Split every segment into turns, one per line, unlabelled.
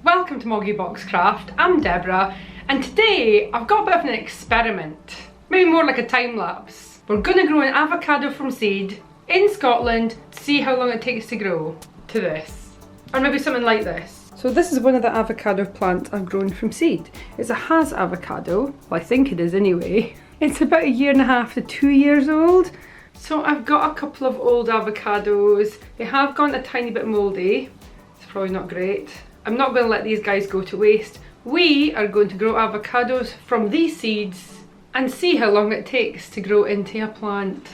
Welcome to Moggy Boxcraft. I'm Deborah, and today I've got a bit of an experiment, maybe more like a time lapse. We're going to grow an avocado from seed in Scotland to see how long it takes to grow to this, or maybe something like this. So this is one of the avocado plants I've grown from seed. It's a Hass avocado, well I think it is anyway. It's about 1.5 to 2 years old. So I've got a couple of old avocados. They have gone a tiny bit mouldy. It's probably not great. I'm not going to let these guys go to waste. We are going to grow avocados from these seeds and see how long it takes to grow into a plant.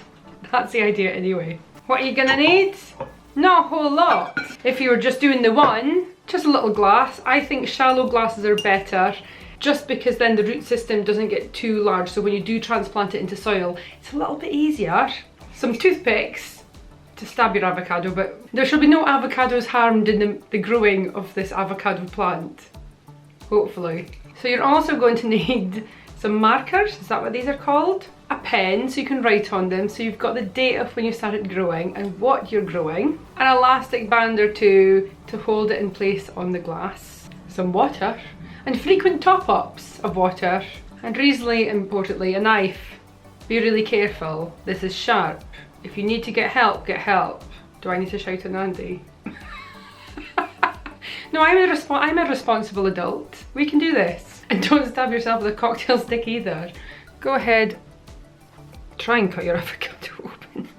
That's the idea anyway. What are you going to need? Not a whole lot. If you were just doing the one, just a little glass. I think shallow glasses are better, just because then the root system doesn't get too large, so when you do transplant it into soil, it's a little bit easier. Some toothpicks to stab your avocado, but there should be no avocados harmed in the growing of this avocado plant, hopefully. So you're also going to need some markers, is that what these are called? A pen, so you can write on them, so you've got the date of when you started growing and what you're growing. An elastic band or two to hold it in place on the glass. Some water, and frequent top-ups of water, and reasonably importantly, a knife. Be really careful, this is sharp. If you need to get help, get help. Do I need to shout at Andy? No, I'm a responsible adult. We can do this. And don't stab yourself with a cocktail stick either. Go ahead, try and cut your avocado open.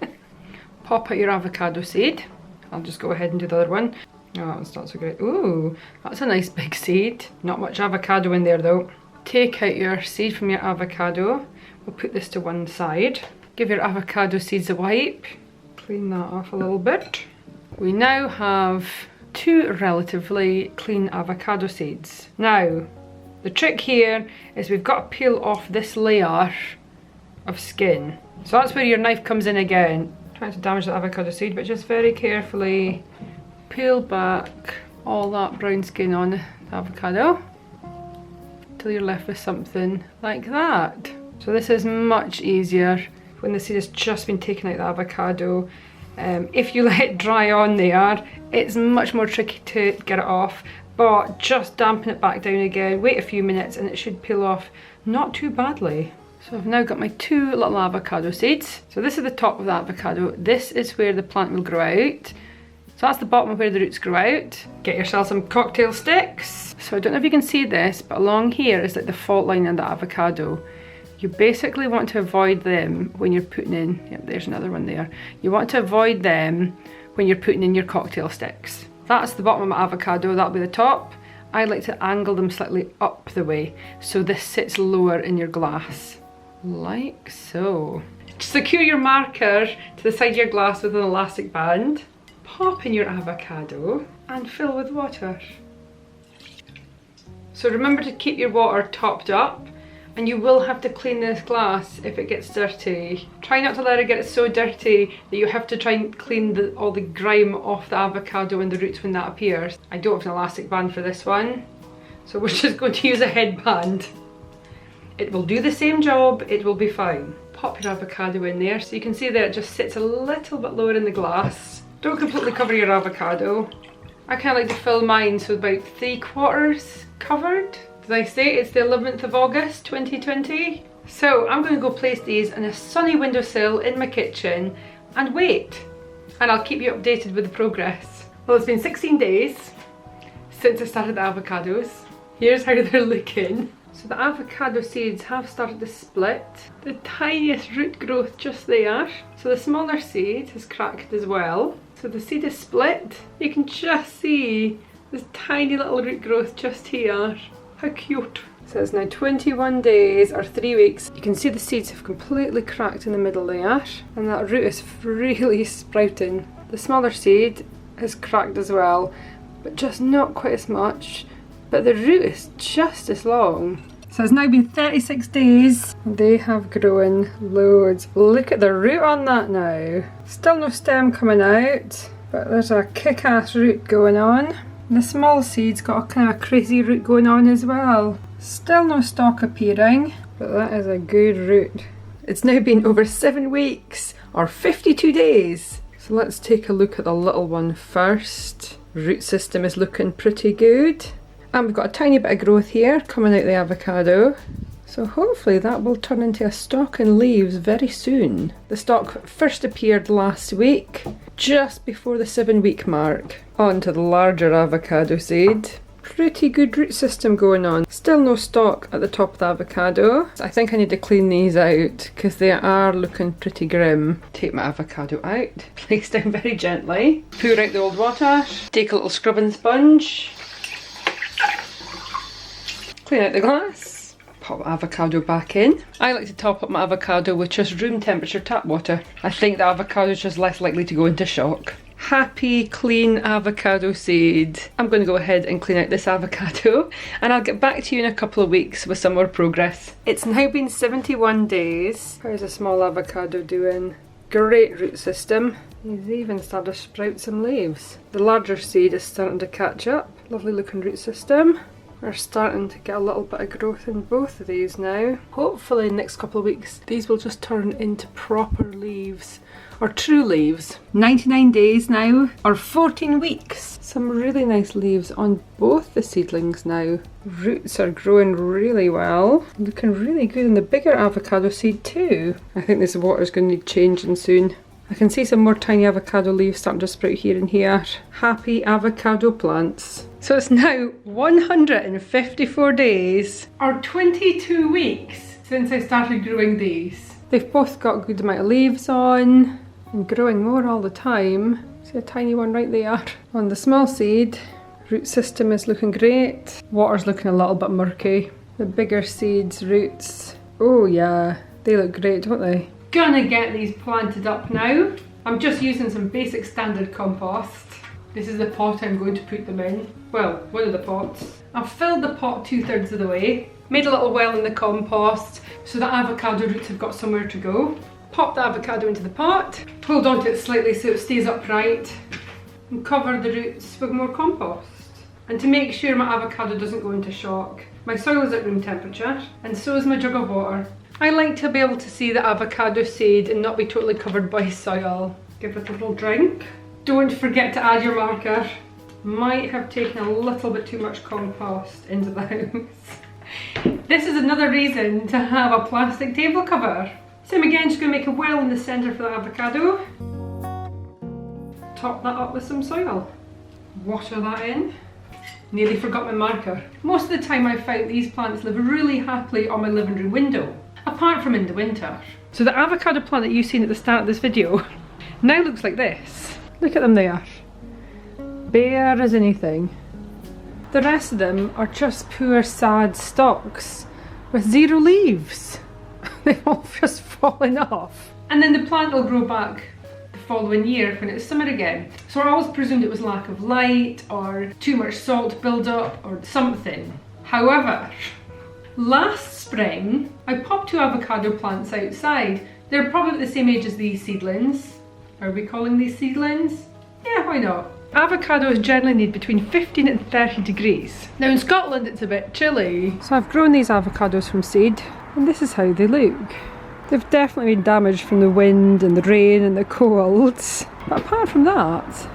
Pop out your avocado seed. I'll just go ahead and do the other one. Oh, that one's not so great. Ooh, that's a nice big seed. Not much avocado in there though. Take out your seed from your avocado. We'll put this to one side. Give your avocado seeds a wipe. Clean that off a little bit. We now have 2 relatively clean avocado seeds. Now, the trick here is we've got to peel off this layer of skin. So that's where your knife comes in again. Trying to damage the avocado seed, but just very carefully peel back all that brown skin on the avocado until you're left with something like that. So this is much easier when the seed has just been taken out of the avocado. If you let it dry on there, it's much more tricky to get it off, but just dampen it back down again, wait a few minutes and it should peel off not too badly. So I've now got my 2 little avocado seeds. So this is the top of the avocado. This is where the plant will grow out. So that's the bottom of where the roots grow out. Get yourself some cocktail sticks. So I don't know if you can see this, but along here is like the fault line in the avocado. You basically want to avoid them when you're putting in, yep, there's another one there. You want to avoid them when you're putting in your cocktail sticks. That's the bottom of my avocado, that'll be the top. I like to angle them slightly up the way, so this sits lower in your glass, like so. Secure your marker to the side of your glass with an elastic band. Pop in your avocado and fill with water. So remember to keep your water topped up, and you will have to clean this glass if it gets dirty. Try not to let it get so dirty that you have to try and clean all the grime off the avocado and the roots when that appears. I don't have an elastic band for this one, so we're just going to use a headband. It will do the same job, it will be fine. Pop your avocado in there, so you can see that it just sits a little bit lower in the glass. Don't completely cover your avocado. I kind of like to fill mine so about 3/4 covered. Did I say it's the 11th of August 2020? So I'm going to go place these on a sunny windowsill in my kitchen and wait. And I'll keep you updated with the progress. Well, it's been 16 days since I started the avocados. Here's how they're looking. So the avocado seeds have started to split. The tiniest root growth just there. So the smaller seed has cracked as well. So the seed is split. You can just see this tiny little root growth just here. How cute. So it's now 21 days or 3 weeks. You can see the seeds have completely cracked in the middle there, and that root is really sprouting. The smaller seed has cracked as well, but just not quite as much. But the root is just as long. So it's now been 36 days. They have grown loads. Look at the root on that now. Still no stem coming out, but there's a kick-ass root going on. The small seed's got a kind of crazy root going on as well. Still no stalk appearing, but that is a good root. It's now been over 7 weeks, or 52 days. So let's take a look at the little one first. Root system is looking pretty good. And we've got a tiny bit of growth here coming out the avocado. So hopefully that will turn into a stalk and leaves very soon. The stalk first appeared last week, just before the 7-week mark. On to the larger avocado seed. Pretty good root system going on. Still no stalk at the top of the avocado. I think I need to clean these out because they are looking pretty grim. Take my avocado out, place down very gently, pour out the old water, take a little scrubbing sponge, clean out the glass, pop avocado back in. I like to top up my avocado with just room temperature tap water. I think the avocado is just less likely to go into shock. Happy, clean avocado seed. I'm going to go ahead and clean out this avocado and I'll get back to you in a couple of weeks with some more progress. It's now been 71 days. How's a small avocado doing? Great root system. He's even started to sprout some leaves. The larger seed is starting to catch up. Lovely looking root system. We're starting to get a little bit of growth in both of these now. Hopefully in the next couple of weeks these will just turn into proper leaves, or true leaves. 99 days now, or 14 weeks. Some really nice leaves on both the seedlings now. Roots are growing really well. Looking really good in the bigger avocado seed too. I think this water is going to need changing soon. I can see some more tiny avocado leaves starting to sprout here and here. Happy avocado plants. So it's now 154 days, or 22 weeks, since I started growing these. They've both got a good amount of leaves on, and growing more all the time. See a tiny one right there. On the small seed, root system is looking great. Water's looking a little bit murky. The bigger seeds, roots, oh yeah, they look great, don't they? Gonna get these planted up now. I'm just using some basic standard compost. This is the pot I'm going to put them in. Well, one of the pots. I've filled the pot 2/3 of the way. Made a little well in the compost so the avocado roots have got somewhere to go. Pop the avocado into the pot. Hold on to it slightly so it stays upright. And cover the roots with more compost. And to make sure my avocado doesn't go into shock, my soil is at room temperature and so is my jug of water. I like to be able to see the avocado seed and not be totally covered by soil. Give it a little drink. Don't forget to add your marker. Might have taken a little bit too much compost into the house. This is another reason to have a plastic table cover. Same again, just going to make a well in the centre for the avocado. Top that up with some soil. Water that in. Nearly forgot my marker. Most of the time I found these plants live really happily on my living room window, apart from in the winter. So the avocado plant that you've seen at the start of this video now looks like this. Look at them there. Bare as anything. The rest of them are just poor sad stalks with zero leaves. They've all just fallen off. And then the plant will grow back the following year when it's summer again. So I always presumed it was lack of light or too much salt build-up or something. However, last spring I popped 2 avocado plants outside. They're probably the same age as these seedlings. Are we calling these seedlings? Yeah, why not? Avocados generally need between 15 and 30 degrees. Now in Scotland it's a bit chilly. So I've grown these avocados from seed and this is how they look. They've definitely been damaged from the wind and the rain and the colds. But apart from that,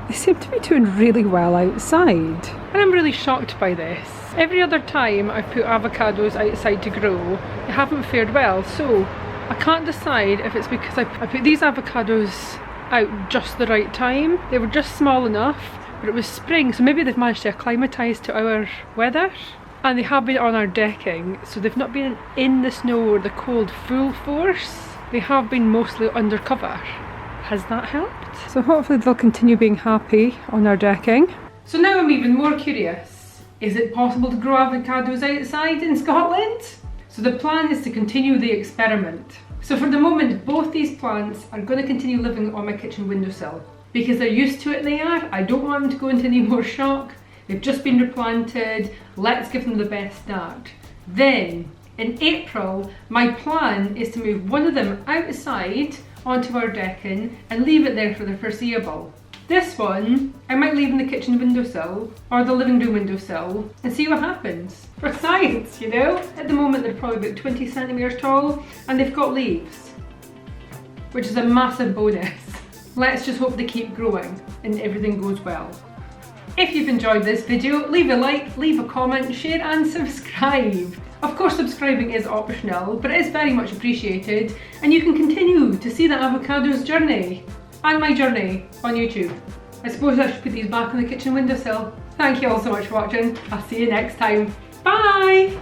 they seem to be doing really well outside. And I'm really shocked by this. Every other time I've put avocados outside to grow, they haven't fared well. So I can't decide if it's because I put these avocados out just the right time. They were just small enough, but it was spring, so maybe they've managed to acclimatise to our weather. And they have been on our decking, so they've not been in the snow or the cold full force. They have been mostly undercover. Has that helped? So hopefully they'll continue being happy on our decking. So now I'm even more curious. Is it possible to grow avocados outside in Scotland? So the plan is to continue the experiment. So for the moment, both these plants are going to continue living on my kitchen windowsill. Because they're used to it there, I don't want them to go into any more shock. They've just been replanted, let's give them the best start. Then, in April, my plan is to move one of them outside onto our decking and leave it there for the foreseeable. This one, I might leave in the kitchen windowsill or the living room windowsill and see what happens. For science, you know? At the moment they're probably about 20 centimetres tall and they've got leaves, which is a massive bonus. Let's just hope they keep growing and everything goes well. If you've enjoyed this video, leave a like, leave a comment, share and subscribe. Of course, subscribing is optional, but it is very much appreciated, and you can continue to see the avocado's journey and my journey on YouTube. I suppose I should put these back on the kitchen windowsill. Thank you all so much for watching. I'll see you next time. Bye!